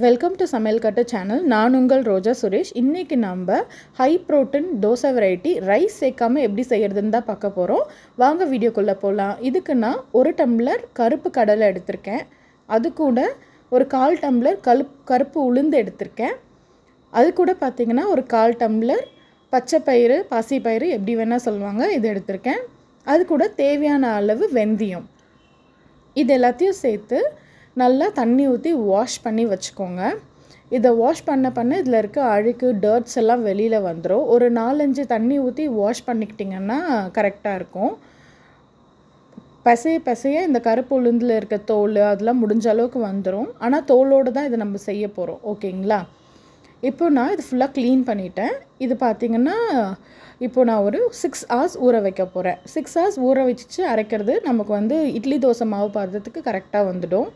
Welcome to சமையல் கட்டு channel. நான் உங்கள் ரோஜா சுரேஷ். இன்றைக்கி நம்ம high protein dosa variety rice சேர்க்காமல் எப்படி செய்கிறதுன்னு தான் பார்க்க போகிறோம். வாங்க வீடியோக்குள்ளே போகலாம். இதுக்கு நான் 1 டம்ளர் கருப்பு கடலை எடுத்திருக்கேன். அது கூட ஒரு 1/4 டம்ளர் கருப்பு உளுந்து எடுத்திருக்கேன். அது கூட பார்த்திங்கன்னா ஒரு 1/4 டம்ளர் பச்சைப்பயிறு பாசிப்பயிறு எப்படி வேணால் சொல்லுவாங்க, இது எடுத்திருக்கேன். அது கூட தேவையான அளவு வெந்தயம். இது எல்லாத்தையும் சேர்த்து நல்லா தண்ணி ஊற்றி வாஷ் பண்ணி வச்சுக்கோங்க. இதை வாஷ் பண்ண இதில் இருக்க அழுக்கு டர்ட்ஸ் எல்லாம் வெளியில் வந்துடும். ஒரு 4-5 தண்ணி ஊற்றி வாஷ் பண்ணிக்கிட்டிங்கன்னா கரெக்டாக இருக்கும். பசைய இந்த கருப்பு உளுந்தில் இருக்க தோல் அதெல்லாம் முடிஞ்ச அளவுக்கு வந்துடும். ஆனால் தோலோடு தான் இதை நம்ம செய்ய போகிறோம். ஓகேங்களா? இப்போ நான் இது ஃபுல்லாக க்ளீன் பண்ணிட்டேன். இது பார்த்திங்கன்னா இப்போது நான் ஒரு 6 hours ஊற வைக்க போகிறேன். 6 hours ஊற வச்சு அரைக்கிறது நமக்கு இட்லி தோசை மாவு பதத்துக்கு கரெக்டாக வந்துடும்.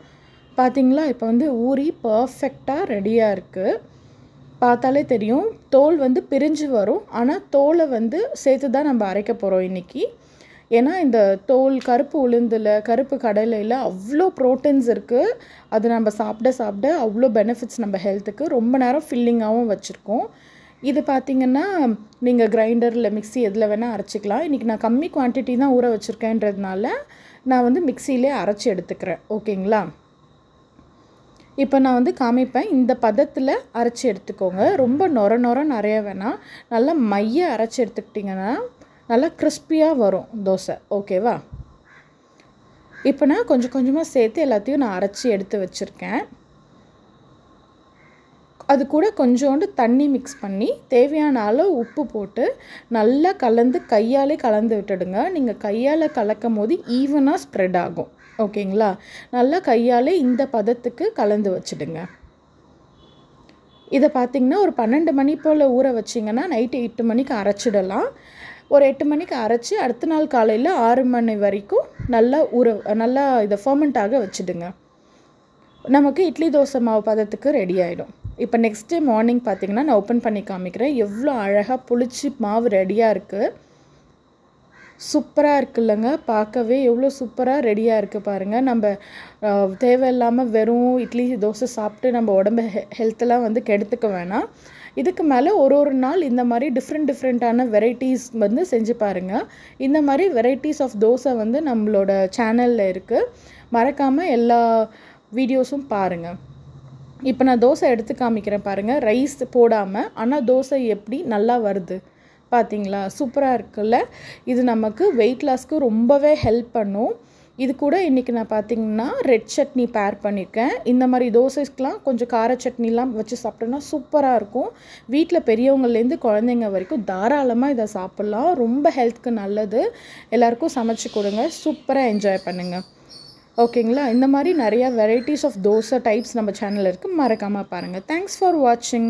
பார்த்திங்களா? இப்போ ஊறி பர்ஃபெக்டாக ரெடியாக இருக்குது. பார்த்தாலே தெரியும் தோல் பிரிஞ்சு வரும். ஆனால் தோலை சேர்த்து தான் நம்ம அரைக்க போகிறோம் இன்றைக்கி. ஏன்னா இந்த தோல் கருப்பு உளுந்தில் கருப்பு கடலையில் அவ்வளோ ப்ரோட்டீன்ஸ் இருக்குது. அது நம்ம சாப்பிட அவ்வளோ பெனிஃபிட்ஸ் நம்ம ஹெல்த்துக்கு. ரொம்ப நேரம் ஃபில்லிங்காகவும் வச்சுருக்கோம். இது பார்த்திங்கன்னா நீங்கள் கிரைண்டரில் மிக்ஸி எதில் வேணால் அரைச்சிக்கலாம். இன்றைக்கி நான் கம்மி குவான்டிட்டி தான் ஊற வச்சுருக்கேன்றதுனால நான் மிக்ஸியிலே அரைச்சி எடுத்துக்கிறேன். ஓகேங்களா? இப்போ நான் காமிப்பேன். இந்த பதத்தில் அரைச்சி எடுத்துக்கோங்க. ரொம்ப நொர நிறைய வேணாம். நல்லா மைய அரைச்சி எடுத்துக்கிட்டிங்கன்னா நல்லா கிறிஸ்பியாக வரும் தோசை. ஓகேவா? இப்போ நான் கொஞ்சம் கொஞ்சமாக சேர்த்து எல்லாத்தையும் நான் அரைச்சி எடுத்து வச்சுருக்கேன். அது கூட கொஞ்சோண்டு தண்ணி மிக்ஸ் பண்ணி தேவையான அளவு உப்பு போட்டு நல்லா கையாலே கலந்து விட்டுடுங்க. நீங்கள் கையால் கலக்கும் போது ஈவனாக ஸ்ப்ரெட் ஆகும். ஓகேங்களா? நல்லா கையாலே இந்த பதத்துக்கு கலந்து வச்சுடுங்க. இதை பார்த்திங்கன்னா ஒரு 12 மணி போல் ஊற வச்சிங்கன்னா நைட்டு 8 மணிக்கு அரைச்சிடலாம். ஒரு 8 மணிக்கு அரைச்சி அடுத்த நாள் காலையில் 6 மணி வரைக்கும் நல்லா இதை ஃபர்மெண்ட் ஆக வச்சுடுங்க. நமக்கு இட்லி தோசை மாவு பதத்துக்கு ரெடி ஆகிடும். இப்போ நெக்ஸ்ட் டே மார்னிங் பார்த்திங்கன்னா நான் ஓப்பன் பண்ணி காமிக்கிறேன். எவ்வளோ அழகாக புளிச்சு மாவு ரெடியாக இருக்குது. சூப்பராக இருக்குல்லங்க. பார்க்கவே எவ்வளோ சூப்பராக ரெடியாக இருக்குது பாருங்கள். நம்ம தேவையில்லாமல் வெறும் இட்லி தோசை சாப்பிட்டு நம்ம உடம்பு ஹெல்த்தெல்லாம் கெடுத்துக்க வேணாம். இதுக்கு மேலே ஒரு நாள் இந்த மாதிரி டிஃப்ரெண்ட்டான வெரைட்டிஸ் செஞ்சு பாருங்கள். இந்த மாதிரி வெரைட்டிஸ் ஆஃப் தோசை நம்மளோட சேனலில் இருக்குது. மறக்காமல் எல்லா வீடியோஸும் பாருங்கள். இப்போ நான் தோசை எடுத்து காமிக்கிறேன் பாருங்கள். ரைஸ் போடாமல், ஆனால் தோசை எப்படி நல்லா வருது பார்த்தீங்களா? சூப்பராக இருக்குல்ல? இது நமக்கு வெயிட் லாஸ்க்கு ரொம்பவே ஹெல்ப் பண்ணும். இது கூட இன்றைக்கி நான் பார்த்திங்கன்னா ரெட் சட்னி பேர் பண்ணியிருக்கேன். இந்த மாதிரி தோசைக்கெலாம் கொஞ்சம் கார சட்னிலாம் வச்சு சாப்பிட்டோன்னா சூப்பராக இருக்கும். வீட்டில் பெரியவங்கள்லேருந்து குழந்தைங்க வரைக்கும் தாராளமாக இதை சாப்பிட்லாம். ரொம்ப ஹெல்த்துக்கு நல்லது. எல்லாேருக்கும் சமைச்சு கொடுங்க. சூப்பராக என்ஜாய் பண்ணுங்கள். ஓகேங்களா? இந்த மாதிரி நிறையா வெரைட்டிஸ் ஆஃப் தோசை டைப்ஸ் நம்ம சேனலில் இருக்குது. மறக்காமல் பாருங்கள். தேங்க்ஸ் ஃபார் வாட்சிங்.